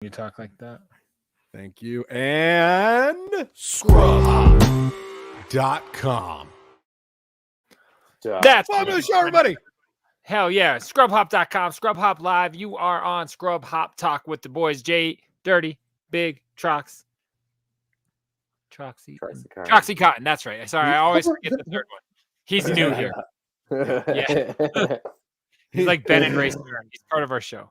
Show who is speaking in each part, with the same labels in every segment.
Speaker 1: You talk like that.
Speaker 2: Thank you. And scrubhop.com.
Speaker 1: That's
Speaker 2: welcome to the show, everybody.
Speaker 1: Hell yeah. Scrubhop.com, Scrubhop Live. You are on Scrubhop Talk with the boys, JDirty, Big, Trox. Troxy Cotton. That's right. Sorry, I always forget the third one. He's new here. Yeah. He's like Ben and Racer. He's part of our show.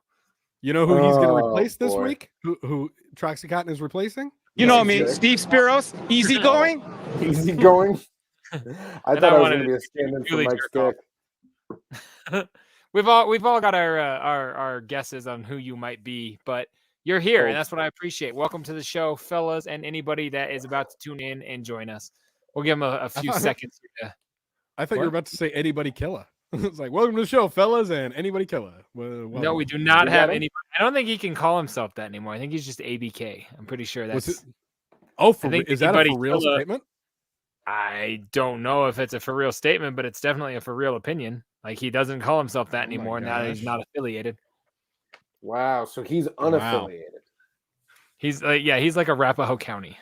Speaker 2: You know who he's going to replace this week? Who Troxy Cotton is replacing?
Speaker 3: You know me, Steve Spiros. Easygoing.
Speaker 4: Easygoing. I thought I was going to be a stand-in for Mike's dick.
Speaker 1: We've all got our guesses on who you might be, but you're here, and that's what I appreciate. Welcome to the show, fellas, and anybody that is about to tune in and join us. We'll give them a few seconds.
Speaker 2: I thought you were about to say anybody killer. It's like, welcome to the show, fellas, and anybody killer.
Speaker 1: No, we do not have anybody. I don't think he can call himself that anymore. I think he's just ABK. I'm pretty sure that's.
Speaker 2: Oh, is that a for real statement?
Speaker 1: I don't know if it's a for real statement, but it's definitely a for real opinion. Like, he doesn't call himself that anymore now that he's not affiliated.
Speaker 4: Wow, so he's unaffiliated.
Speaker 1: He's he's like a Arapahoe County.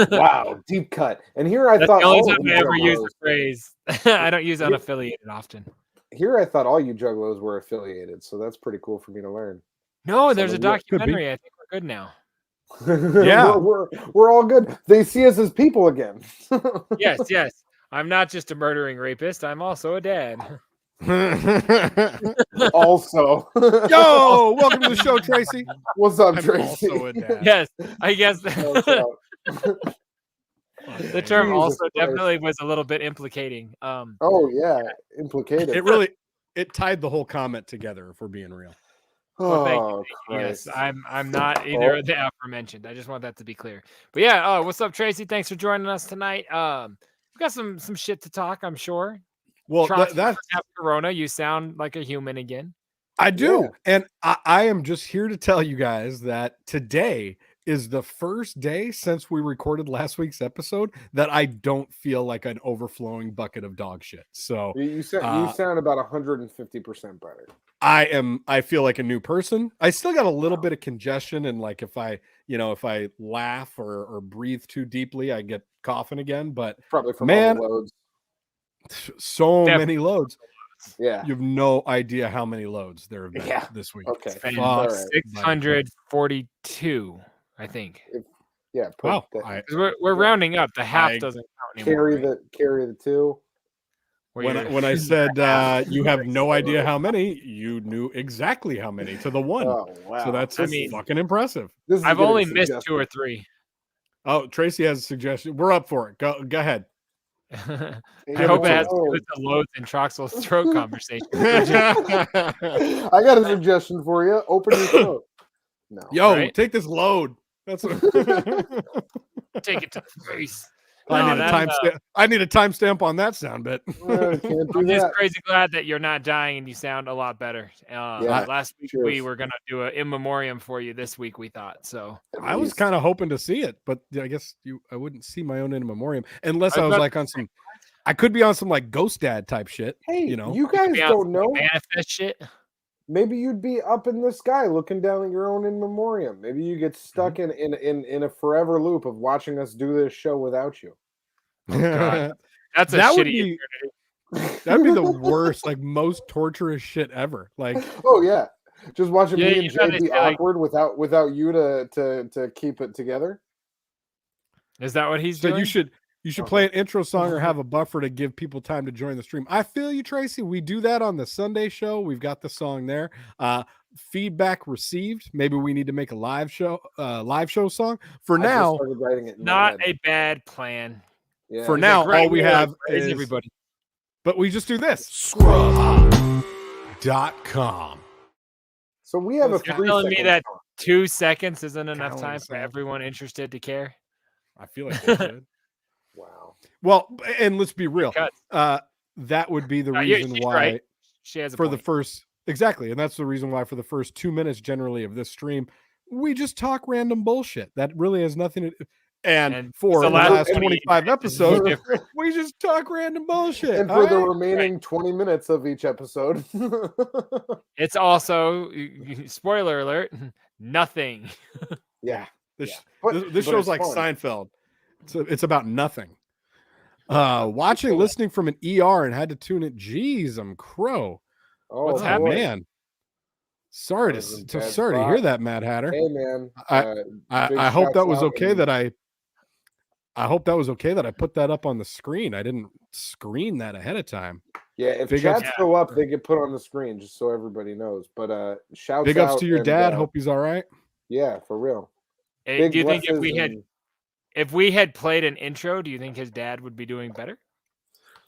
Speaker 4: Wow, deep cut. And here I
Speaker 1: That's
Speaker 4: thought
Speaker 1: the only time I ever use the phrase. I don't use unaffiliated often.
Speaker 4: Here I thought all you juggalos were affiliated, so that's pretty cool for me to learn.
Speaker 1: No, there's a documentary. I think we're good now.
Speaker 4: Yeah, we're all good. They see us as people again.
Speaker 1: Yes. I'm not just a murdering rapist. I'm also a dad.
Speaker 4: Also,
Speaker 2: yo, welcome to the show, Tracy.
Speaker 4: What's up, Tracy?
Speaker 1: Yes, I guess the term
Speaker 4: Jesus
Speaker 1: also
Speaker 4: Christ.
Speaker 1: definitely was a little bit implicating.
Speaker 4: Oh yeah, implicated.
Speaker 2: It tied the whole comment together. If we're being real.
Speaker 1: Well, thank you. Yes, I'm not either of the aforementioned. I just want that to be clear. But yeah, what's up, Tracy? Thanks for joining us tonight. We've got some shit to talk, I'm sure.
Speaker 2: Well,
Speaker 1: that's Corona. You sound like a human again.
Speaker 2: I do, and I am just here to tell you guys that today is the first day since we recorded last week's episode that I don't feel like an overflowing bucket of dog shit. So
Speaker 4: you sound about 150% better.
Speaker 2: I feel like a new person. I still got a little bit of congestion, and like if I laugh or breathe too deeply, I get coughing again. But
Speaker 4: probably from all the loads.
Speaker 2: So many loads.
Speaker 4: Yeah,
Speaker 2: you have no idea how many loads there have been this week.
Speaker 4: Okay,
Speaker 1: 642, I think.
Speaker 2: Wow,
Speaker 1: we're rounding up. The half doesn't count anymore.
Speaker 4: Carry the two.
Speaker 2: When I said you have no idea how many, you knew exactly how many to the one.
Speaker 4: Oh, wow.
Speaker 2: So that's fucking impressive.
Speaker 1: I've only missed 2 or 3.
Speaker 2: Oh, Tracy has a suggestion. We're up for it. Go ahead.
Speaker 1: I hope it has to do with the loads in Troxel's throat conversation.
Speaker 4: I got a suggestion for you. Open your throat.
Speaker 2: No. Take this load. That's what
Speaker 1: take it to the face.
Speaker 2: I need a timestamp on that sound bit.
Speaker 1: I'm just crazy glad that you're not dying and you sound a lot better. Last week we were gonna do an in memoriam for you. This week we thought so.
Speaker 2: I was kind of hoping to see it, but I guess I wouldn't see my own in memoriam unless I was like on some. I could be on some like Ghost Dad type shit.
Speaker 4: Hey,
Speaker 2: you
Speaker 4: guys don't know
Speaker 1: manifest shit.
Speaker 4: Maybe you'd be up in the sky looking down at your own in memoriam. Maybe you get stuck in a forever loop of watching us do this show without you.
Speaker 1: Oh, God. That's that would be
Speaker 2: that'd be the worst, like most torturous shit ever. Like,
Speaker 4: oh yeah, just watching me and Jay be awkward without you to keep it together.
Speaker 1: Is that what he's doing?
Speaker 2: You should play an intro song or have a buffer to give people time to join the stream. I feel you, Tracy. We do that on the Sunday show. We've got the song there. Feedback received. Maybe we need to make a live show song. For now,
Speaker 1: not a bad plan.
Speaker 4: Yeah.
Speaker 2: For now, all we have is
Speaker 1: everybody.
Speaker 2: But we just do this. Scrubhop.com.
Speaker 4: So we have
Speaker 1: You're telling me that 2 seconds isn't enough time for everyone interested to care?
Speaker 2: I feel like they should.
Speaker 4: Wow.
Speaker 2: Well, and let's be real. That would be the reason why
Speaker 1: right. She has
Speaker 2: the first exactly, and that's the reason why for the first 2 minutes generally of this stream, we just talk random bullshit. That really has nothing to And for
Speaker 1: the
Speaker 2: the last
Speaker 1: last
Speaker 2: 25 episodes,
Speaker 1: different.
Speaker 2: we just talk random bullshit.
Speaker 4: And for the remaining 20 minutes of each episode.
Speaker 1: It's also, spoiler alert, nothing.
Speaker 4: Yeah.
Speaker 2: This
Speaker 4: But
Speaker 2: show's
Speaker 4: it's
Speaker 2: like
Speaker 4: fun.
Speaker 2: Seinfeld. It's about nothing. Watching, listening from an ER and had to tune it. Jeez, I'm crow.
Speaker 4: Oh,
Speaker 1: What's
Speaker 4: boy.
Speaker 1: happening?
Speaker 2: Man. Sorry
Speaker 4: That was a
Speaker 2: to
Speaker 4: bad
Speaker 2: sorry to
Speaker 4: spot.
Speaker 2: hear that, Mad Hatter.
Speaker 4: Hey, man.
Speaker 2: I hope that was
Speaker 4: shouts out
Speaker 2: okay
Speaker 4: and-
Speaker 2: that I hope that was okay that I put that up on the screen. I didn't screen that ahead of time.
Speaker 4: Yeah, if
Speaker 2: Big
Speaker 4: chats
Speaker 2: ups-
Speaker 4: go up, they get put on the screen just so everybody knows. But shouts
Speaker 2: Big ups
Speaker 4: out
Speaker 2: to your
Speaker 4: and,
Speaker 2: dad. Hope he's all right.
Speaker 4: Yeah, for real.
Speaker 1: Do you think
Speaker 4: blesses
Speaker 1: if we had played an intro, do you think his dad would be doing better?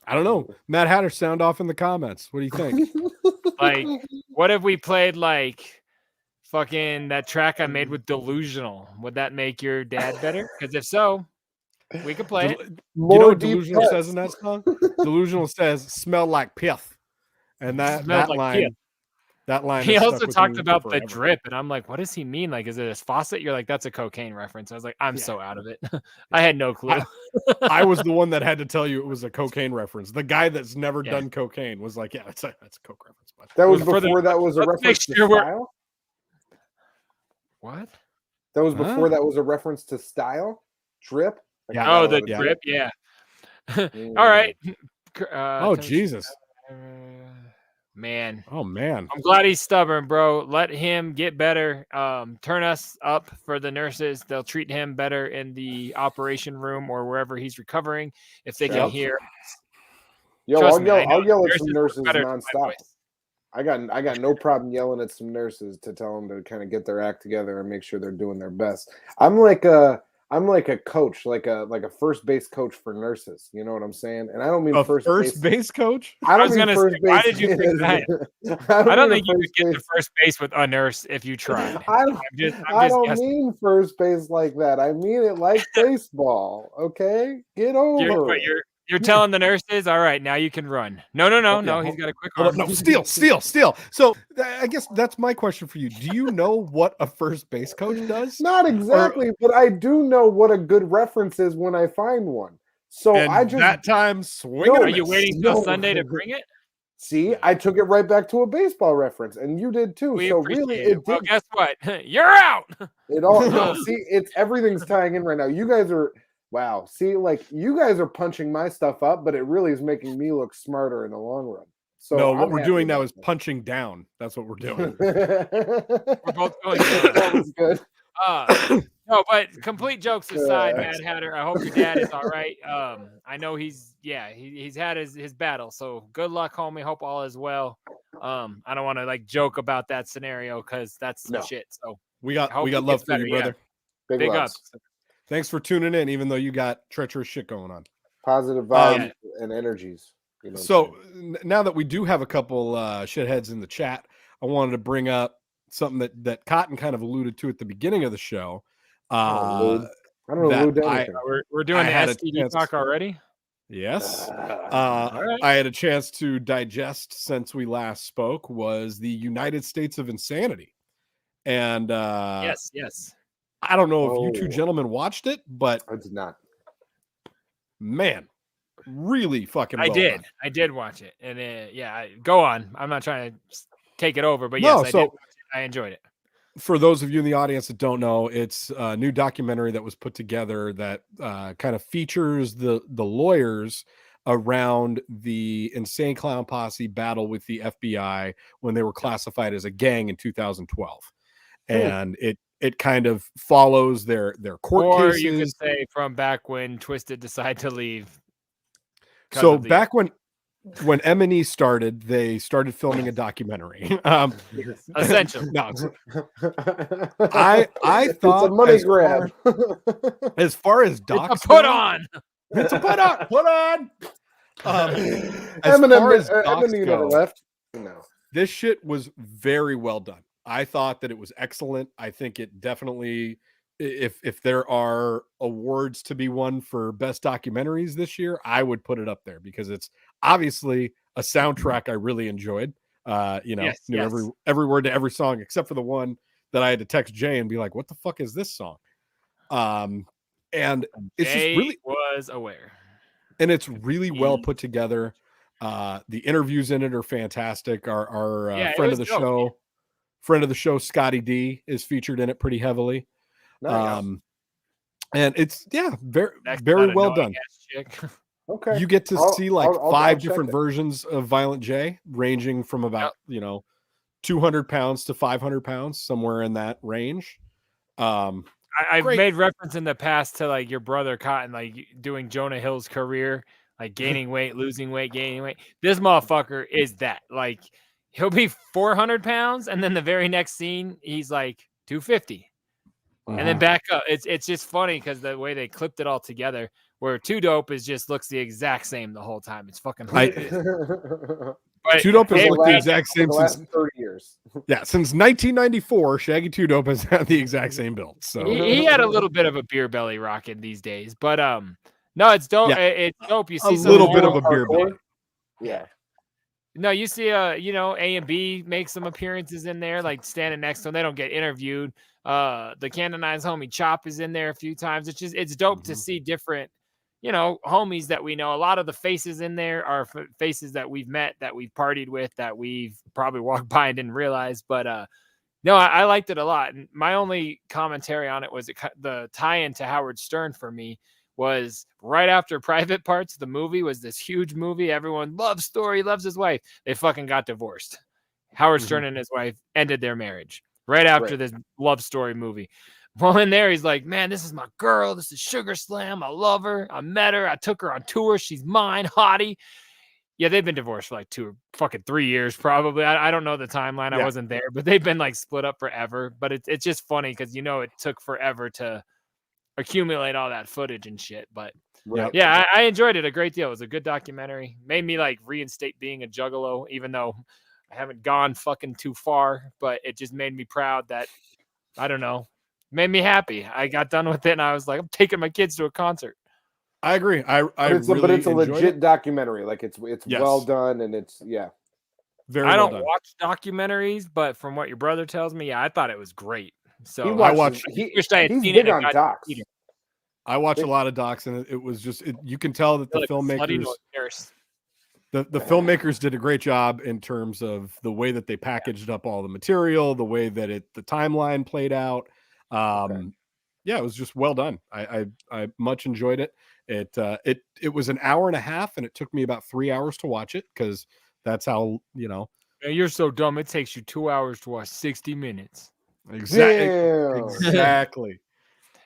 Speaker 2: I don't know. Mad Hatter, sound off in the comments. What do you think?
Speaker 1: Like, what if we played like fucking that track I made with Delusional? Would that make your dad better? Because if so, we could play it.
Speaker 2: You know
Speaker 4: More
Speaker 2: what
Speaker 4: deep
Speaker 2: Delusional
Speaker 4: cuts.
Speaker 2: says in that song? Delusional says "smell like pith," and that
Speaker 1: Smelled like
Speaker 2: line.
Speaker 1: pith.
Speaker 2: That line.
Speaker 1: He
Speaker 2: has
Speaker 1: also
Speaker 2: stuck with
Speaker 1: talked
Speaker 2: me
Speaker 1: about the
Speaker 2: forever.
Speaker 1: drip, and I'm like, what does he mean? Like, is it a faucet? You're like, that's a cocaine reference. I was like, I'm
Speaker 2: Yeah.
Speaker 1: so out of it. I had no clue.
Speaker 2: I was the one that had to tell you it was a cocaine reference. The guy that's never
Speaker 1: Yeah.
Speaker 2: done cocaine was like, "Yeah, that's a coke reference." But
Speaker 4: That was
Speaker 1: For the-
Speaker 4: before that was a
Speaker 1: let's make
Speaker 4: reference to
Speaker 1: sure we're-
Speaker 4: style.
Speaker 1: What?
Speaker 4: That was
Speaker 2: Huh?
Speaker 4: before that was a reference to style. Drip. I
Speaker 2: Yeah.
Speaker 4: forgot
Speaker 1: Oh, the
Speaker 4: what it
Speaker 1: drip. Yeah.
Speaker 4: is.
Speaker 1: All right.
Speaker 2: Oh Jesus!
Speaker 1: Man.
Speaker 2: Oh man!
Speaker 1: I'm glad he's stubborn, bro. Let him get better. Turn us up for the nurses. They'll treat him better in the operation room or wherever he's recovering if they can
Speaker 4: Yep.
Speaker 1: hear.
Speaker 4: Yo,
Speaker 1: Trust me, I know
Speaker 4: I'll yell at some
Speaker 1: nurses
Speaker 4: nurses
Speaker 1: are better than my
Speaker 4: nonstop.
Speaker 1: voice.
Speaker 4: I got no problem yelling at some nurses to tell them to kind of get their act together and make sure they're doing their best. I'm like a coach, like a first base coach for nurses. You know what I'm saying? And I don't mean
Speaker 2: A
Speaker 4: first
Speaker 2: base coach?
Speaker 4: I don't
Speaker 1: was
Speaker 4: mean
Speaker 1: gonna
Speaker 4: first
Speaker 1: say, why
Speaker 4: base.
Speaker 1: did you think that?
Speaker 4: I
Speaker 1: I don't
Speaker 4: mean
Speaker 1: think you
Speaker 4: a
Speaker 1: could get
Speaker 4: base-
Speaker 1: to first base with a nurse if you tried.
Speaker 4: I don't,
Speaker 1: I'm
Speaker 4: I
Speaker 1: just
Speaker 4: don't
Speaker 1: guessing.
Speaker 4: mean first base like that. I mean it like baseball. Okay, get over it.
Speaker 1: You're telling the nurses, all right, now you can run. No. He's got a quick
Speaker 2: Hold
Speaker 1: arm.
Speaker 2: on, no, steal. So I guess that's my question for you. Do you know what a first base coach does?
Speaker 4: Not exactly, but I do know what a good reference is when I find one. So
Speaker 2: And
Speaker 4: I just
Speaker 2: that time swing.
Speaker 4: No,
Speaker 1: Are you waiting till
Speaker 4: No.
Speaker 1: Sunday to bring it?
Speaker 4: see. I took it right back to a baseball reference, and you did too.
Speaker 1: We
Speaker 4: so
Speaker 1: appreciate
Speaker 4: really,
Speaker 1: it.
Speaker 4: it
Speaker 1: Well,
Speaker 4: did.
Speaker 1: guess what? You're out.
Speaker 4: It all no. See, it's everything's tying in right now. You guys are wow. See, like you guys are punching my stuff up, but it really is making me look smarter in the long run. So
Speaker 2: No, what
Speaker 4: I'm
Speaker 2: we're
Speaker 4: happy
Speaker 2: doing now
Speaker 4: about
Speaker 2: is punching down. That's what we're doing.
Speaker 4: that.
Speaker 1: We're both going
Speaker 4: That was good.
Speaker 1: no, but complete jokes aside, Mad Hatter, I hope your dad is all right. I know he's had his battle, so good luck, homie. Hope all is well. I don't want to like joke about that scenario because that's some
Speaker 4: No.
Speaker 1: shit. So
Speaker 2: We got
Speaker 1: hope he
Speaker 2: love
Speaker 1: gets
Speaker 2: for
Speaker 1: better,
Speaker 2: you, brother.
Speaker 1: big
Speaker 4: loves.
Speaker 1: ups.
Speaker 2: Thanks for tuning in, even though you got treacherous shit going on.
Speaker 4: Positive vibes and energies. You know what I'm saying?
Speaker 2: Now that we do have a couple shitheads in the chat, I wanted to bring up something that Cotton kind of alluded to at the beginning of the show.
Speaker 4: I don't know
Speaker 2: that
Speaker 4: Lou
Speaker 2: I-
Speaker 4: anything.
Speaker 1: We're doing
Speaker 2: I
Speaker 1: the
Speaker 2: had a
Speaker 1: STD
Speaker 2: chance-
Speaker 1: talk already.
Speaker 2: Yes.
Speaker 1: right.
Speaker 2: I had a chance to digest since we last spoke was the United States of Insanity. And
Speaker 1: Yes.
Speaker 2: I don't know if you two
Speaker 4: Oh.
Speaker 2: gentlemen watched it, but
Speaker 4: I did not.
Speaker 2: man, really fucking
Speaker 1: I
Speaker 2: well
Speaker 1: did.
Speaker 2: done.
Speaker 1: I did watch it, and go on. I'm not trying to take it over, but
Speaker 2: No,
Speaker 1: yes, I
Speaker 2: so-
Speaker 1: did. Watch it. I enjoyed it.
Speaker 2: For those of you in the audience that don't know, it's a new documentary that was put together that kind of features the lawyers around the Insane Clown Posse battle with the FBI when they were classified as a gang in 2012. And it kind of follows their court
Speaker 1: Or
Speaker 2: cases.
Speaker 1: you could say from back when Twisted decided to leave. 'cause
Speaker 2: So
Speaker 1: of the-
Speaker 2: back when M&E started, they started filming a documentary.
Speaker 1: Essentially.
Speaker 2: No, I thought
Speaker 4: it's a money
Speaker 2: as
Speaker 4: grab.
Speaker 2: as far as docs
Speaker 1: it's a put
Speaker 2: go-
Speaker 1: on.
Speaker 2: It's a put on. Put on. As
Speaker 4: Eminem,
Speaker 2: far as docs
Speaker 4: Eminem never
Speaker 2: go,
Speaker 4: left. No.
Speaker 2: this shit was very well done. I thought that it was excellent. I think it definitely, if there are awards to be won for best documentaries this year, I would put it up there because it's obviously a soundtrack I really enjoyed. Knew every word to every song except for the one that I had to text Jay and be like, "What the fuck is this song?" And it's just
Speaker 1: Jay
Speaker 2: really
Speaker 1: was aware.
Speaker 2: and it's really well put together. The interviews in it are fantastic. Our
Speaker 1: Yeah, it
Speaker 2: friend
Speaker 1: was
Speaker 2: of the
Speaker 1: dope.
Speaker 2: show, Scotty D, is featured in it pretty heavily.
Speaker 4: Nice.
Speaker 2: And it's very
Speaker 1: Next to
Speaker 2: very
Speaker 1: that
Speaker 2: well done.
Speaker 1: annoying-ass chick.
Speaker 4: Okay.
Speaker 2: You get to see like
Speaker 4: I'll
Speaker 2: 5
Speaker 4: check
Speaker 2: different
Speaker 4: it.
Speaker 2: versions of Violent J, ranging from about 200 pounds to 500 pounds, somewhere in that range.
Speaker 1: I've made reference in the past to like your brother Cotton, like doing Jonah Hill's career, like gaining weight, losing weight, gaining weight. This motherfucker is that. Like he'll be 400 pounds, and then the very next scene he's like 250, and then back up. It's just funny because the way they clipped it all together. Where Too Dope looks the exact same the whole time. It's fucking hilarious.
Speaker 2: Too Dope has looked the exact same
Speaker 4: last
Speaker 2: since
Speaker 4: 30 years.
Speaker 2: Yeah, since 1994, Shaggy Too Dope has had the exact same build. So
Speaker 1: he had a little bit of a beer belly rocking these days, but no, it's dope.
Speaker 2: Yeah.
Speaker 1: It's dope. You see
Speaker 2: a
Speaker 1: some
Speaker 2: little
Speaker 1: more
Speaker 2: bit of a beer belly.
Speaker 4: Yeah.
Speaker 1: No, you see, A and B make some appearances in there, like standing next to them. They don't get interviewed. The Canonized homie Chop is in there a few times. It's dope to see different, homies that we know. A lot of the faces in there are faces that we've met, that we've partied with, that we've probably walked by and didn't realize. But no, I liked it a lot. And my only commentary on it was the tie-in to Howard Stern for me was right after Private Parts. The movie was this huge movie. Everyone loves Story, loves his wife. They fucking got divorced. Howard Stern and his wife ended their marriage right after this love story movie. Well, in there, he's like, man, this is my girl. This is Sugar Slam. I love her. I met her. I took her on tour. She's mine. Hottie. Yeah, they've been divorced for like 3 years, probably. I don't know the timeline. I wasn't there, but they've been like split up forever. But it's just funny because, it took forever to accumulate all that footage and shit. But yeah, I enjoyed it a great deal. It was a good documentary. Made me like reinstate being a juggalo, even though I haven't gone fucking too far. But it just made me proud that, I don't know, made me happy. I got done with it and I was like, I'm taking my kids to a concert.
Speaker 2: I agree. But
Speaker 4: it's a legit documentary. Like it's well done and it's
Speaker 2: very.
Speaker 1: I
Speaker 2: well
Speaker 1: don't
Speaker 2: done.
Speaker 1: watch documentaries, but from what your brother tells me, I thought it was great. So
Speaker 2: I watched.
Speaker 4: He's big on docs.
Speaker 2: I watch a lot of docs, and it was just you can tell that the filmmakers. The filmmakers did a great job in terms of the way that they packaged up all the material, the way that the timeline played out. Yeah, it was just well done. I much enjoyed it. It was an hour and a half, and it took me about 3 hours to watch it because that's how
Speaker 1: You're so dumb. It takes you 2 hours to watch 60 minutes.
Speaker 2: Exactly.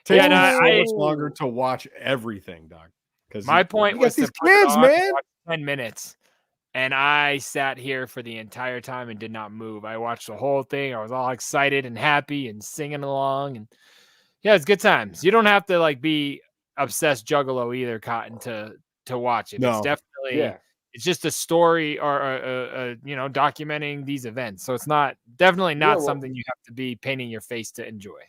Speaker 2: Takes me so much longer to watch everything, Doc. Because
Speaker 1: my point was
Speaker 2: these kids, man.
Speaker 1: 10 minutes. And I sat here for the entire time and did not move. I watched the whole thing. I was all excited and happy and singing along. And yeah, it's good times. You don't have to like be obsessed juggalo either, Cotton, to watch it. No. It's definitely it's just a story or documenting these events. So it's definitely not something you have to be painting your face to enjoy.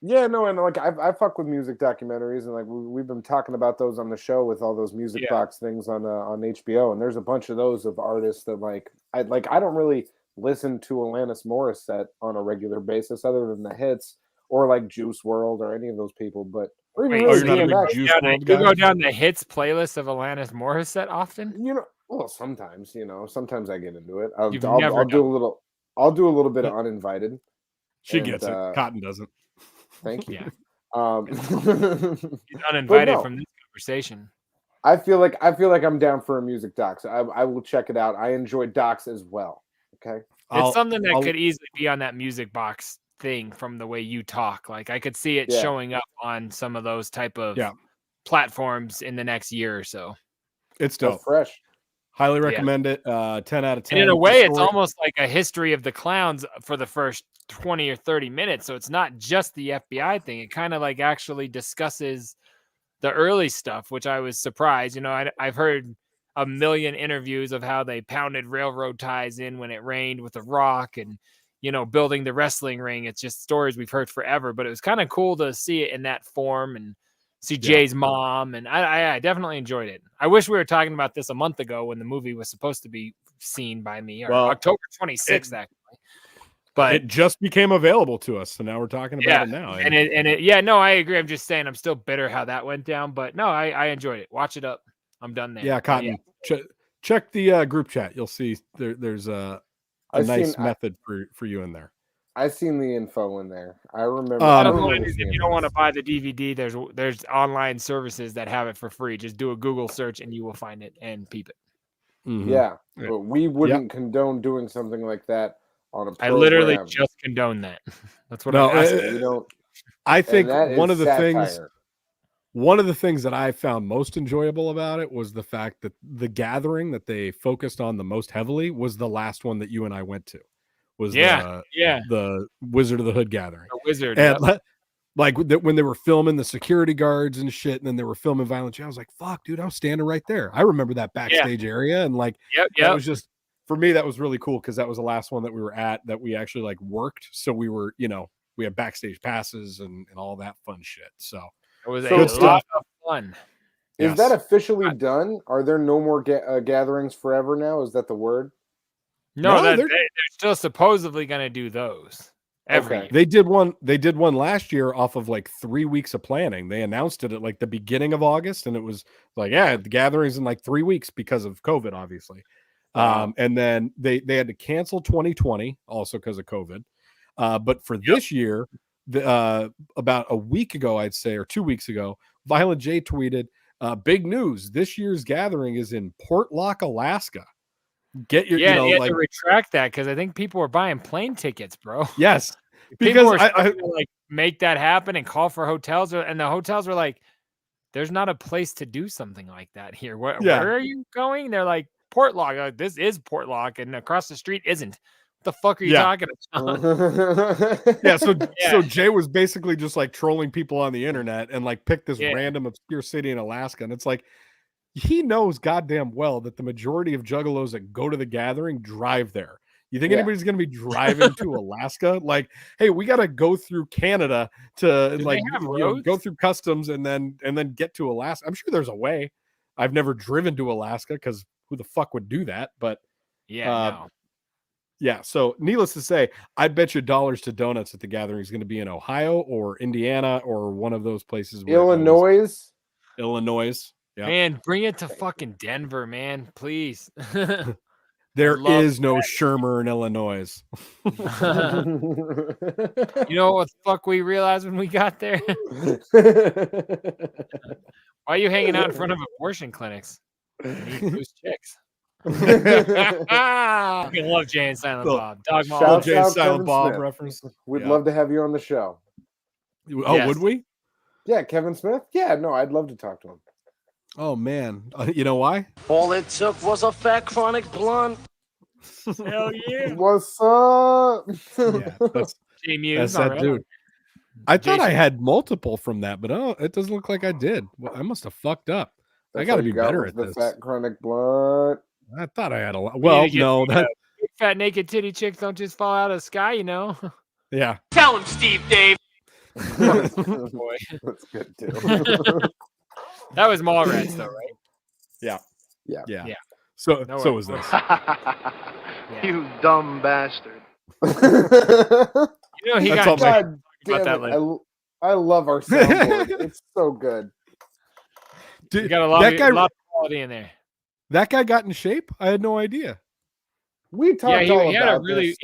Speaker 4: Yeah, no, and like I fuck with music documentaries, and like we've been talking about those on the show with all those music box things on HBO, and there's a bunch of those of artists that I don't really listen to Alanis Morissette on a regular basis, other than the hits or like Juice WRLD or any of those people. But or even
Speaker 1: you go down the hits playlist of Alanis Morissette often.
Speaker 4: Well, sometimes I get into it. I'll do a little bit of Uninvited.
Speaker 2: She gets it. Cotton doesn't.
Speaker 4: Thank you.
Speaker 1: Yeah. He's uninvited from this conversation.
Speaker 4: I feel like I'm down for a music docs. I will check it out. I enjoy docs as well. Okay.
Speaker 1: It's something that could easily be on that music box thing from the way you talk. Like I could see it showing up on some of those type of platforms in the next year or so.
Speaker 2: It's dope.
Speaker 4: That's fresh.
Speaker 2: Highly recommend it. 10 out of 10.
Speaker 1: And in a way, it's almost like a history of the clowns for the first 20 or 30 minutes. So it's not just the FBI thing. It kind of like actually discusses the early stuff, which I was surprised. I've heard a million interviews of how they pounded railroad ties in when it rained with a rock and, building the wrestling ring. It's just stories we've heard forever, but it was kind of cool to see it in that form and see Jay's mom. And I definitely enjoyed it. I wish we were talking about this a month ago when the movie was supposed to be seen by me, or October 26th, actually. But
Speaker 2: it just became available to us, so now we're talking about it now.
Speaker 1: No, I agree. I'm just saying I'm still bitter how that went down, but no, I enjoyed it. Watch it up. I'm done there.
Speaker 2: Yeah, Cotton. Check the group chat. You'll see there's a nice method for you in there.
Speaker 4: I've seen the info in there. I remember.
Speaker 1: If you don't want to buy the DVD, there's online services that have it for free. Just do a Google search and you will find it and peep it.
Speaker 4: Mm-hmm. Yeah, but we wouldn't condone doing something like that on a program.
Speaker 1: I literally just condone that. That's what I'm asking.
Speaker 4: We don't.
Speaker 2: I think one of the things that I found most enjoyable about it was the fact that the gathering that they focused on the most heavily was the last one that you and I went to. Was the Wizard of the Hood gathering.
Speaker 1: The Wizard,
Speaker 2: and like when they were filming the security guards and shit, and then they were filming Violent J, I was like, "Fuck, dude, I was standing right there." I remember that backstage area, and like, that was just for me. That was really cool because that was the last one that we were at that we actually like worked. So we were, we had backstage passes and all that fun shit. So
Speaker 1: it was a lot of fun.
Speaker 4: Is that officially done? Are there no more gatherings forever now? Is that the word?
Speaker 1: No, they're still supposedly going to do those every year.
Speaker 2: They did one last year off of like 3 weeks of planning. They announced it at like the beginning of August, and it was like, the gatherings in like 3 weeks because of COVID, obviously. And then they had to cancel 2020 also because of COVID. But for this year, about a week ago, I'd say, or 2 weeks ago, Violent J tweeted, big news. This year's gathering is in Portlock, Alaska. Get your,
Speaker 1: you had to retract that because I think people were buying plane tickets, bro.
Speaker 2: Yes,
Speaker 1: because I like make that happen and call for hotels, and the hotels were like, "There's not a place to do something like that here. Where are you going?" They're like, "Portlock." Like, this is Portlock, and across the street isn't. What the fuck are you talking about?
Speaker 2: So Jay was basically just like trolling people on the internet and like picked this random obscure city in Alaska, and it's like, he knows goddamn well that the majority of juggalos that go to the gathering drive there. You think anybody's going to be driving to Alaska? Like, hey, we got to go through Canada to go through customs and then get to Alaska. I'm sure there's a way. I've never driven to Alaska because who the fuck would do that? But so needless to say, I bet you dollars to donuts that the gathering is going to be in Ohio or Indiana or one of those places.
Speaker 4: Illinois.
Speaker 2: Yeah.
Speaker 1: Man, bring it to fucking Denver, man, please.
Speaker 2: There is no Shermer in Illinois.
Speaker 1: You know what the fuck we realized when we got there? Why are you hanging out in front of abortion clinics? Those chicks. I love Jay and Silent Bob.
Speaker 4: Shout
Speaker 2: Jay and Silent Bob reference.
Speaker 4: We'd love to have you on the show.
Speaker 2: Oh, would we?
Speaker 4: Yeah, Kevin Smith. Yeah, no, I'd love to talk to him.
Speaker 2: Oh man, you know why?
Speaker 5: All it took was a fat chronic blunt.
Speaker 1: Hell yeah!
Speaker 4: What's up?
Speaker 2: That's that dude. I thought I had multiple from that, but it doesn't look like I did. Well, I must have fucked up. I got to be better at this.
Speaker 4: Fat chronic blunt.
Speaker 2: I thought I had a lot. Well, no, that
Speaker 1: big fat naked titty chicks don't just fall out of the sky, you know.
Speaker 2: Yeah.
Speaker 5: Tell him, Steve Dave.
Speaker 1: Boy,
Speaker 4: that's good too.
Speaker 1: That was Mallrats, though, right?
Speaker 2: Yeah.
Speaker 1: So
Speaker 2: was this.
Speaker 5: You dumb bastard.
Speaker 1: He got
Speaker 4: God damn it. I love our soundboard. It's so good.
Speaker 1: Dude, you got a lot of quality in there.
Speaker 2: That guy got in shape? I had no idea.
Speaker 4: We talked all about this.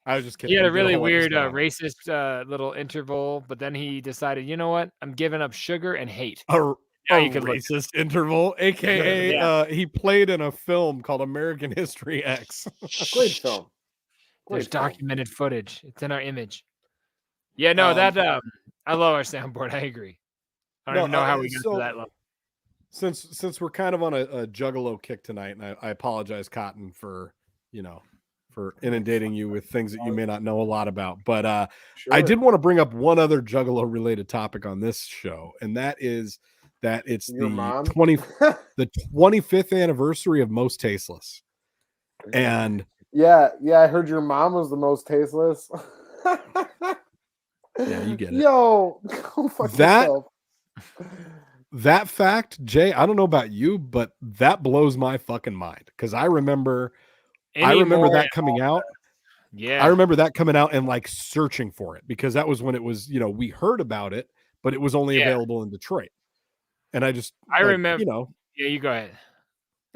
Speaker 2: I was just kidding.
Speaker 1: He had a really weird racist little interval, but then he decided, you know what? I'm giving up sugar and hate.
Speaker 2: A racist interval, aka he played in a film called American History X.
Speaker 4: Great film.
Speaker 1: There's documented footage. It's in our image. Yeah, no, I love our soundboard. I agree. I don't even know how we got to that level.
Speaker 2: Since we're kind of on a juggalo kick tonight, and I apologize, Cotton, for inundating you with things that you may not know a lot about. But I did want to bring up one other juggalo related topic on this show, and that is that it's the 25th anniversary of Most Tasteless. And
Speaker 4: yeah, I heard your mom was the most tasteless.
Speaker 2: Yeah, you get it.
Speaker 4: Yo, go fuck yourself.
Speaker 2: That fact, Jay, I don't know about you, but that blows my fucking mind because I remember that coming out.
Speaker 1: Yeah.
Speaker 2: I remember that coming out and like searching for it because that was when it was, we heard about it, but it was only available in Detroit. And I just,
Speaker 1: I remember.
Speaker 2: Yeah,
Speaker 1: you go ahead.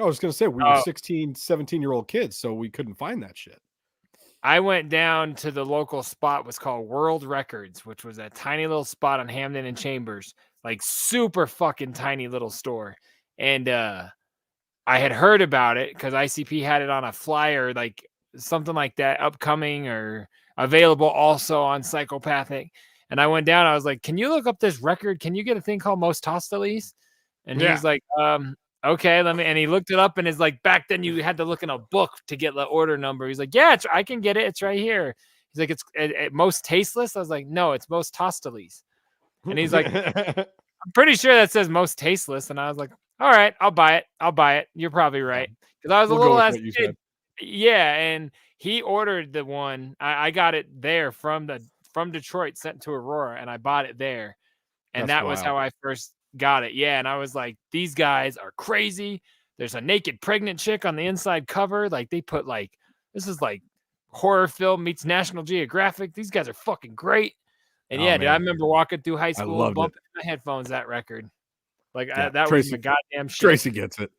Speaker 2: I was going to say we were 16, 17-year-old kids, so we couldn't find that shit.
Speaker 1: I went down to the local spot, was called World Records, which was a tiny little spot on Hamden and Chambers, like super fucking tiny little store. And I had heard about it because ICP had it on a flyer, like something like that, upcoming or available also on Psychopathic. And I went down, I was like, can you look up this record? Can you get a thing called Most Hostiles? And he was like, okay, and he looked it up and is like, back then you had to look in a book to get the order number. He's like, yeah, I can get it. It's right here. He's like, it's Most Tasteless. I was like, no, it's Most Hostiles. And he's like, I'm pretty sure that says Most Tasteless. And I was like, all right, I'll buy it. You're probably right. Because I was a little ass kid. Yeah. And he ordered the one. I got it there from Detroit, sent to Aurora, and I bought it there. And that was how I first got it. Yeah. And I was like, these guys are crazy. There's a naked pregnant chick on the inside cover. Like they put this is like horror film meets National Geographic. These guys are fucking great. And dude, I remember walking through high school and bumping my headphones, that record. Like that was my goddamn shit.
Speaker 2: Tracy gets it.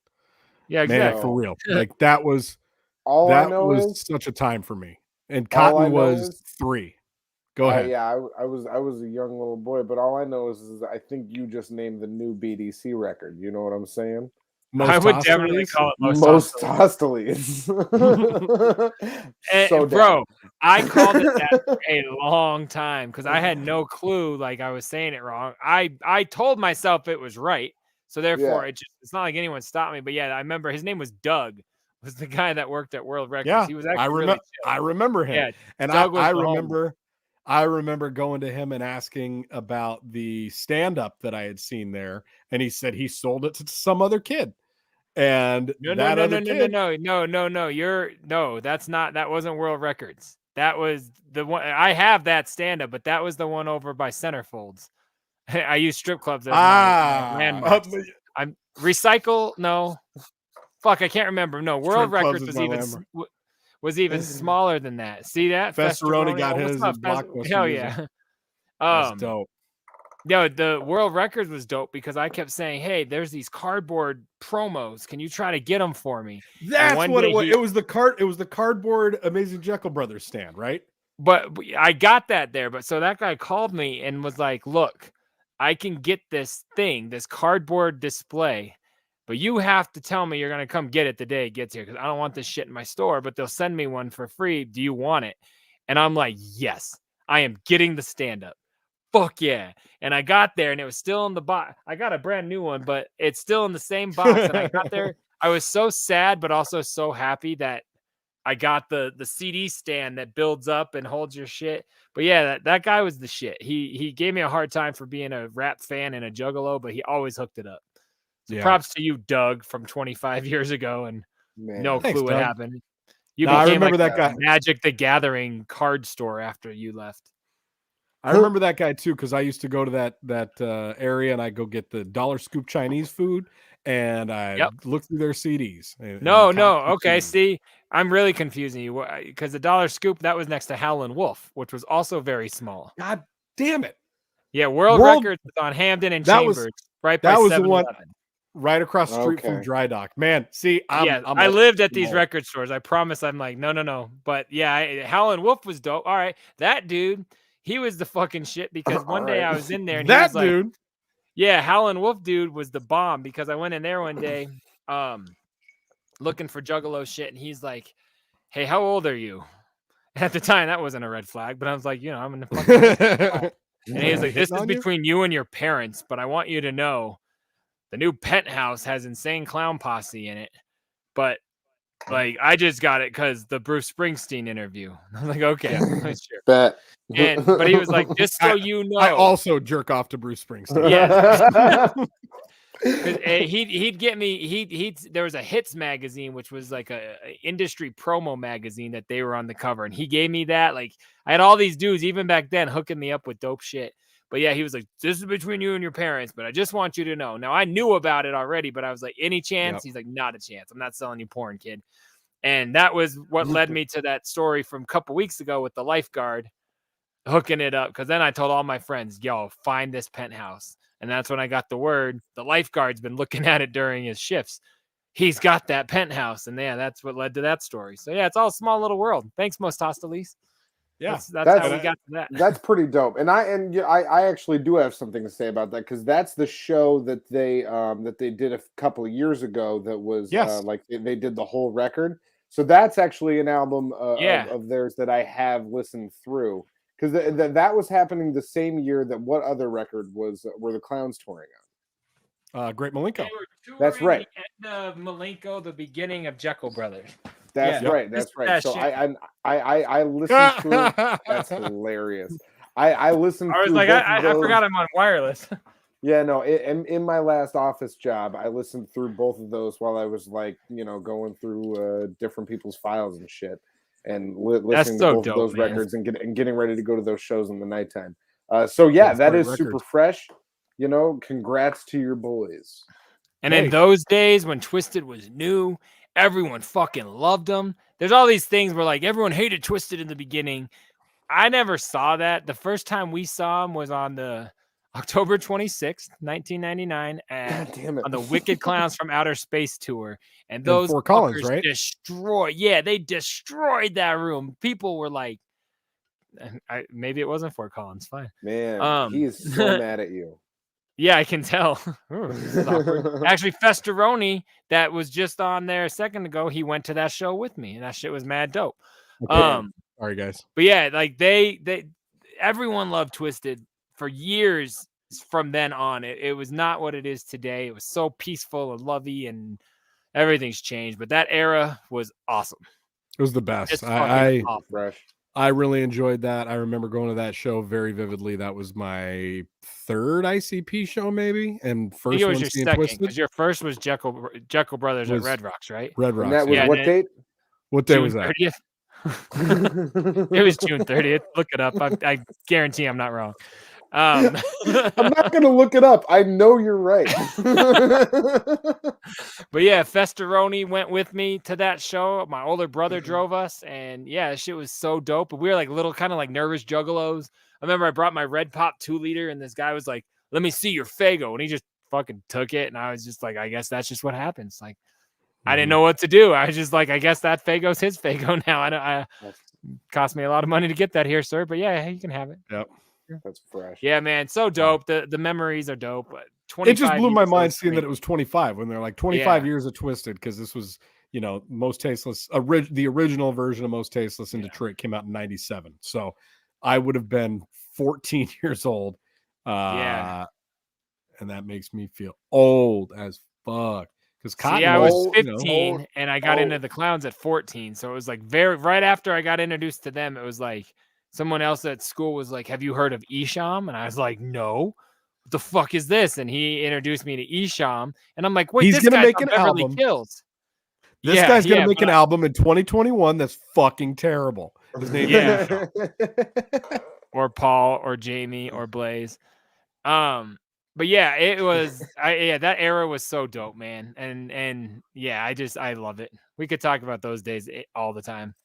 Speaker 1: Yeah, exactly.
Speaker 2: Man, for real. Like that was such a time for me. And Cotton was 3. Go ahead.
Speaker 4: I was a young little boy, but all I know is I think you just named the new BDC record. You know what I'm saying?
Speaker 1: I would definitely call it
Speaker 4: Most Hostiles.
Speaker 1: Bro, I called it that for a long time because I had no clue. Like I was saying it wrong. I told myself it was right, so therefore it's not like anyone stopped me. But yeah, I remember his name was Doug. Was the guy that worked at World Records?
Speaker 2: Yeah,
Speaker 1: he was actually
Speaker 2: I remember him.
Speaker 1: Yeah,
Speaker 2: and I remember going to him and asking about the stand-up that I had seen there, and he said he sold it to some other kid. And
Speaker 1: no, that wasn't World Records. That was the one. I have that stand-up, but that was the one over by Centerfolds. I use strip clubs as my landmarks. I'm Recycle. No, fuck, I can't remember. No, World Records was even smaller than that. See that?
Speaker 2: Fesseroni got his Blockbuster.
Speaker 1: Hell yeah.
Speaker 2: That's dope.
Speaker 1: Yeah, the World Records was dope because I kept saying, hey, there's these cardboard promos. Can you try to get them for me?
Speaker 2: That's what it was. It was the cardboard Amazing Jekyll Brothers stand, right?
Speaker 1: But I got that there. But so that guy called me and was like, look, I can get this thing, this cardboard display, but you have to tell me you're going to come get it the day it gets here because I don't want this shit in my store, but they'll send me one for free. Do you want it? And I'm like, yes, I am getting the stand-up. Fuck yeah. And I got there and it was still in the box. I got a brand new one, but it's still in the same box. And I got there. I was so sad, but also so happy that I got the CD stand that builds up and holds your shit. But yeah, that guy was the shit. He gave me a hard time for being a rap fan and a juggalo, but he always hooked it up. So props to you, Doug, from 25 years ago and no clue what happened.
Speaker 2: I remember that guy.
Speaker 1: Magic the Gathering card store after you left.
Speaker 2: I remember that guy too because I used to go to that area and I go get the dollar scoop Chinese food and I look through their CDs.
Speaker 1: Okay, see, I'm really confusing you because the dollar scoop that was next to Howlin' Wolf, which was also very small.
Speaker 2: God damn it!
Speaker 1: Yeah, World Records was on Hamden and Chambers, right? That was the one
Speaker 2: right across the street from Dry Dock. Man, see,
Speaker 1: I lived at these record stores. I promise. I'm like, no. But yeah, Howlin' Wolf was dope. All right, that dude. He was the fucking shit because one day I was in there and he was like, yeah, Howlin' Wolf dude was the bomb because I went in there one day looking for Juggalo shit and he's like, hey, how old are you? And at the time, that wasn't a red flag, but I was like, I'm in the fucking and he was like, this is between you and your parents, but I want you to know the new Penthouse has Insane Clown Posse in it, but like I just got it because the Bruce Springsteen interview. I was like, okay, sure.
Speaker 4: Bet.
Speaker 1: But he was like, just so you know,
Speaker 2: I also jerk off to Bruce Springsteen.
Speaker 1: Yeah. He'd get me. There was a Hits magazine, which was like a industry promo magazine that they were on the cover, and he gave me that. Like I had all these dudes even back then hooking me up with dope shit. But yeah, he was like, this is between you and your parents, but I just want you to know. Now I knew about it already, but I was like, any chance? He's like, not a chance. I'm not selling you porn, kid. And that was what led me to that story from a couple weeks ago with the lifeguard hooking it up. Because then I told all my friends, yo, find this penthouse. And that's when I got the word. The lifeguard's been looking at it during his shifts. He's got that penthouse. And yeah, that's what led to that story. So yeah, it's all a small little world. Thanks, Most Hostiles.
Speaker 2: Yeah,
Speaker 1: that's how we got to that.
Speaker 4: That's pretty dope. And I actually do have something to say about that, because that's the show that they did a couple of years ago that was like they did the whole record. So that's actually an album of theirs that I have listened through, because that was happening the same year that what other record were the Clowns touring on?
Speaker 2: Great Malenko.
Speaker 4: That's right.
Speaker 1: The end of Malenko, the beginning of Jekyll Brothers.
Speaker 4: That's right. That's right. So I listened through. That's hilarious. I listened.
Speaker 1: I was like, I forgot I'm on wireless.
Speaker 4: Yeah, no. In my last office job, I listened through both of those while I was like, going through different people's files and shit, and listening to both of those records and getting ready to go to those shows in the nighttime. So yeah, that is super fresh. Congrats to your boys.
Speaker 1: And in those days when Twisted was new, everyone fucking loved them. There's all these things where like everyone hated Twisted in the beginning. I never saw that. The first time we saw him was on the October 26th, 1999 on the Wicked Clowns from Outer Space tour. And those
Speaker 2: Fort Collins, right?
Speaker 1: They destroyed that room. People were like, maybe it wasn't Fort Collins. Fine.
Speaker 4: Man, he is so mad at you.
Speaker 1: Yeah, I can tell. Actually, Festeroni, that was just on there a second ago, he went to that show with me, and that shit was mad dope.
Speaker 2: Okay. Sorry, guys.
Speaker 1: But yeah, like everyone loved Twisted for years from then on. It was not what it is today. It was so peaceful and lovey, and everything's changed. But that era was awesome.
Speaker 2: It was the best. I really enjoyed that. I remember going to that show very vividly. That was my third ICP show, maybe, and first one
Speaker 1: was your second, because your first was Jekyll Brothers at Red Rocks, right?
Speaker 2: Red Rocks.
Speaker 4: And that was what date?
Speaker 2: What day was that?
Speaker 1: 30th. It was June 30th. Look it up. I guarantee I'm not wrong.
Speaker 4: I'm not going to look it up. I know you're right.
Speaker 1: But yeah, Festeroni went with me to that show. My older brother drove us, and yeah, shit was so dope. But we were like little kind of like nervous juggalos. I remember I brought my Red Pop 2-liter, and this guy was like, "Let me see your Faygo," and he just fucking took it, and I was just like, I guess that's just what happens. Like, I didn't know what to do. I was just like, I guess that Faygo's his Faygo now. I cost me a lot of money to get that here, sir. But yeah, you can have it.
Speaker 2: Yep.
Speaker 4: That's fresh.
Speaker 1: Yeah, man, so dope. The memories are dope.
Speaker 2: It just blew my mind seeing that it was 25 when they're like 25 years of Twisted, because this was, Most Tasteless. The original version of Most Tasteless in Detroit came out in 97. So I would have been 14 years old. And that makes me feel old as fuck. Because
Speaker 1: I was 15 and I got into the Clowns at 14. So it was like right after I got introduced to them, it was like someone else at school was like, "Have you heard of Isham?" And I was like, "No. What the fuck is this?" And he introduced me to Isham. And I'm like, "Wait,
Speaker 2: he's
Speaker 1: this
Speaker 2: gonna
Speaker 1: guy's
Speaker 2: make an
Speaker 1: Beverly
Speaker 2: album.
Speaker 1: Hills."
Speaker 2: This guy's gonna make an album in 2021 that's fucking terrible. His name is Isham.
Speaker 1: Or Paul or Jamie or Blaze. But yeah, it was that era was so dope, man. And yeah, I love it. We could talk about those days all the time.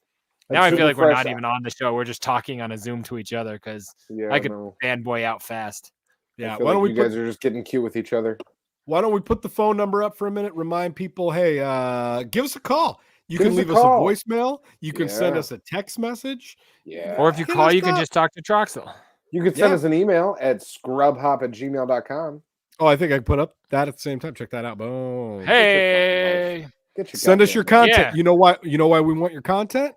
Speaker 1: Now I feel like we're not even on the show. We're just talking on a Zoom to each other, because I could fanboy out fast.
Speaker 4: Yeah, why don't you guys are just getting cute with each other?
Speaker 2: Why don't we put the phone number up for a minute? Remind people, hey, give us a call. You can leave us a voicemail. You can send us a text message.
Speaker 4: Yeah.
Speaker 1: Or if you call, you can just talk to Troxel.
Speaker 4: You can send us an email at scrubhop@gmail.com.
Speaker 2: Oh, I think I put up that at the same time. Check that out. Boom.
Speaker 1: Hey,
Speaker 2: send us your content. Yeah. You know why we want your content?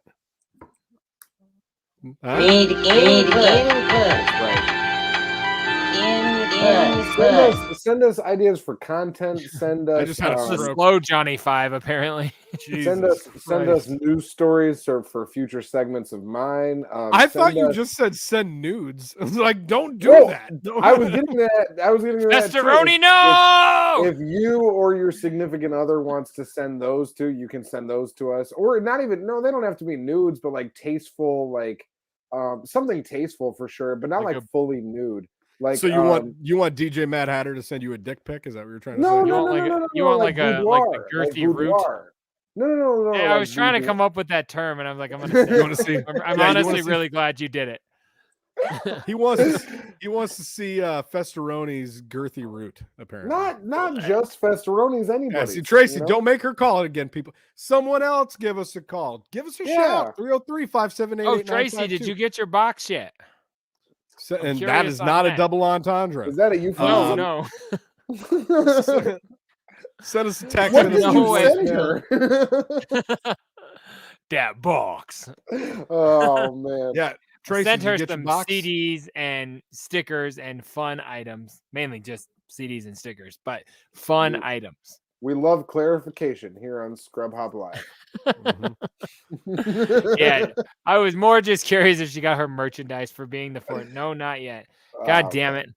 Speaker 4: Send us ideas for content. Send us.
Speaker 1: I just had a slow Johnny 5 apparently.
Speaker 4: Send us news stories for future segments of mine.
Speaker 2: I thought you just said send nudes. I was like, don't do that.
Speaker 4: I was getting that.
Speaker 1: Festeroni, no.
Speaker 4: If you or your significant other wants to send those to, you can send those to us. Or not even. No, they don't have to be nudes, but like tasteful, like something tasteful for sure, but not like fully nude. Like,
Speaker 2: so you want DJ Mad Hatter to send you a dick pic? Is that what you're trying to say?
Speaker 1: You want like a girthy root?
Speaker 4: No.
Speaker 1: I
Speaker 4: like
Speaker 1: was trying to
Speaker 4: redo.
Speaker 1: come up with that term, and I'm like, I'm gonna say.
Speaker 2: You want to see?
Speaker 1: I'm
Speaker 2: Yeah, you wanna
Speaker 1: honestly
Speaker 2: see-
Speaker 1: really glad you did it.
Speaker 2: He wants to see Festeroni's girthy root. Apparently,
Speaker 4: Not just Festeroni's. Anybody.
Speaker 2: Yeah, see, Tracy,
Speaker 4: you know?
Speaker 2: don't make her call it again, people. Someone else give us a call. Give us a shout. 303-578-8952.
Speaker 1: Oh, Tracy, did you get your box yet?
Speaker 2: And that
Speaker 1: curious
Speaker 2: is
Speaker 1: on
Speaker 2: not a
Speaker 1: that.
Speaker 2: double entendre.
Speaker 4: Is that a euphemism?
Speaker 1: No.
Speaker 2: Send us a text.
Speaker 4: What
Speaker 2: and
Speaker 4: did
Speaker 2: a
Speaker 4: you
Speaker 2: voice
Speaker 4: send
Speaker 2: mail.
Speaker 4: her?
Speaker 1: That box.
Speaker 4: Oh man.
Speaker 2: Yeah, Tracy,
Speaker 1: Sent
Speaker 2: did you
Speaker 1: her
Speaker 2: get your
Speaker 1: some
Speaker 2: box?
Speaker 1: CDs and stickers and fun items, mainly just CDs and stickers, but fun items.
Speaker 4: We love clarification here on Scrub Hop Live.
Speaker 1: Yeah, I was more just curious if she got her merchandise for being the fort. No, not yet. God damn it.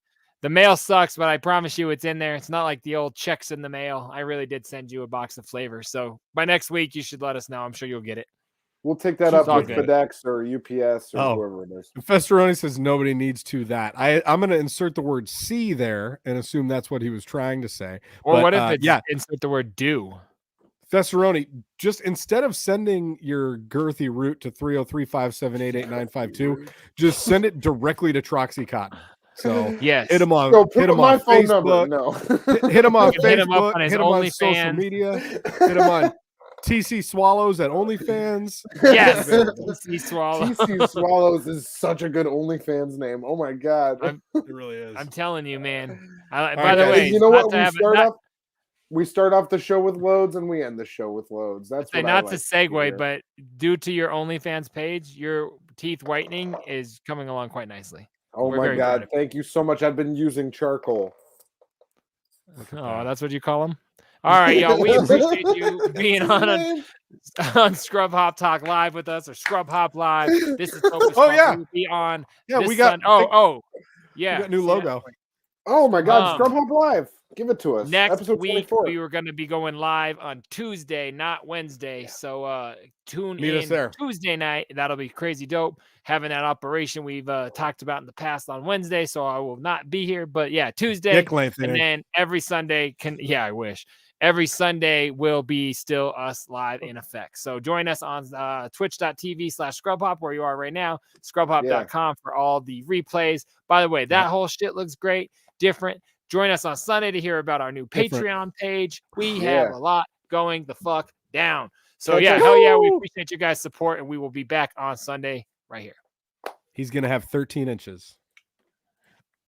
Speaker 1: The mail sucks, but I promise you it's in there. It's not like the old checks in the mail. I really did send you a box of flavors. So by next week, you should let us know. I'm sure you'll get it.
Speaker 4: We'll take that up
Speaker 1: all
Speaker 4: with
Speaker 1: good.
Speaker 4: FedEx or UPS or whoever it is.
Speaker 2: Festeroni says nobody needs to that. I'm going to insert the word "see" there and assume that's what he was trying to say.
Speaker 1: Or
Speaker 2: But,
Speaker 1: what if it's insert the word "do"?
Speaker 2: Festeroni, just instead of sending your girthy root to 303-578-8952, just send it directly to Troxy Cotton. So
Speaker 1: yes,
Speaker 2: hit him on
Speaker 4: Put my phone
Speaker 2: Facebook.
Speaker 4: number. No,
Speaker 2: hit him on
Speaker 1: You can hit him up
Speaker 2: Facebook.
Speaker 1: on his
Speaker 2: Hit him on social
Speaker 1: OnlyFans.
Speaker 2: media. Hit him on TC Swallows at OnlyFans.
Speaker 1: Yes, TC Swallow.
Speaker 4: TC Swallows is such a good OnlyFans name. Oh my god,
Speaker 2: It really is.
Speaker 1: I'm telling you, man. By
Speaker 2: right,
Speaker 1: the
Speaker 2: guys.
Speaker 1: way,
Speaker 4: you know
Speaker 1: not
Speaker 4: what?
Speaker 1: to have it-
Speaker 4: We start off the show with loads and we end the show with loads. That's what
Speaker 1: not
Speaker 4: I
Speaker 1: to
Speaker 4: like
Speaker 1: segue,
Speaker 4: hear.
Speaker 1: but due to your OnlyFans page, your teeth whitening is coming along quite nicely.
Speaker 4: Oh
Speaker 1: We're
Speaker 4: my
Speaker 1: very proud
Speaker 4: god,
Speaker 1: of you.
Speaker 4: thank you so much. I've been using charcoal.
Speaker 1: Oh, that's what you call them? All right, y'all. We appreciate you being on Scrub Hop Talk Live with us, or Scrub Hop Live. This is Focus
Speaker 2: Oh,
Speaker 1: Talk.
Speaker 2: yeah.
Speaker 1: We'll be on.
Speaker 2: Yeah,
Speaker 1: this
Speaker 2: we got.
Speaker 1: yeah.
Speaker 2: We got new
Speaker 1: See,
Speaker 2: logo.
Speaker 4: Oh my god,
Speaker 1: Um,
Speaker 4: Scrub Hop Live. Give it to us.
Speaker 1: Next
Speaker 4: Episode
Speaker 1: week
Speaker 4: 24.
Speaker 1: we were going to be going live on Tuesday, not Wednesday. So tune
Speaker 2: Meet us
Speaker 1: in
Speaker 2: there.
Speaker 1: Tuesday night. That'll be crazy dope. Having that operation we've talked about in the past on Wednesday, so I will not be here. But yeah, Tuesday,
Speaker 2: Dick lengthening.
Speaker 1: and then every Sunday I wish. Every Sunday will be still us live in effect. So join us on twitch.tv/scrubhop where you are right now, scrubhop.com for all the replays. By the way, that whole shit looks great, different. Join us on Sunday to hear about our new Patreon page. We have a lot going the fuck down. So yeah, hell yeah, we appreciate you guys' support, and we will be back on Sunday right here.
Speaker 2: He's gonna have 13 inches.